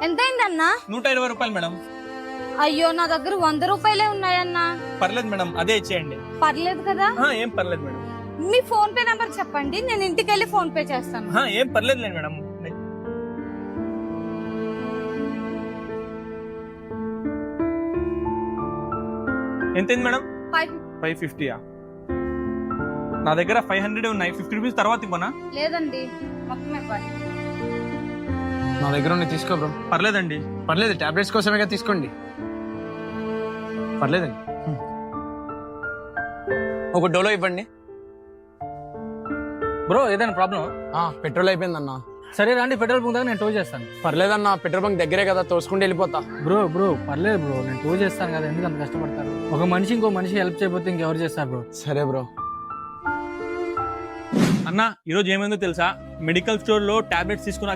ఎంత అయిందన్నా? 120 రూపాయలు మేడం. అయ్యో నా దగ్గర 100 రూపాయలే ఉన్నాయన్నా. పర్లేదు మేడం, అదే ఇచ్చేయండి. పర్లేదు కదా? ఏం పర్లేదు మేడం. మీ ఫోన్ పే నంబర్ చెప్పండి, నేను ఇంటికి వెళ్ళి ఫోన్ పే చేస్తాను. ఏం పర్లేదు మేడం. ఎంతైంది మేడం? 550. నా దగ్గర 500 ఉన్నాయి. 50 రూపీస్ తర్వాత ఇవ్వనా? లేదండి, మొత్తం ఇవ్వాలి. నా దగ్గర ఉన్నాయి, తీసుకో బ్రో. పర్లేదండి. పర్లేదు, టాబ్లెట్స్ కోసమే తీసుకోండి. పర్లేదండి. ఒక డోలో ఇవ్వండి. బ్రో ఏదైనా ప్రాబ్లం? పెట్రోల్ అయిపోయిందన్న. సరే రండి, పెట్రోల్ బంక్ దగ్గర నేను టో చేస్తాను. పర్లేదన్న, పెట్రోల్ బంక్ దగ్గరే కదా, తోసుకుంటూ వెళ్ళిపోతా. బ్రో పర్లేదు బ్రో, నేను టో చేస్తాను కదా, ఎందుకు అంత కష్టపడతారు? ఒక మనిషి ఇంకో మనిషి హెల్ప్ చేయకపోతే ఇంకెవరు చేస్తారు బ్రో? సరే బ్రో. అన్న, ఈరోజు ఏమైందో తెలుసా? మెడికల్ స్టోర్ లో టాబ్లెట్స్ తీసుకున్నా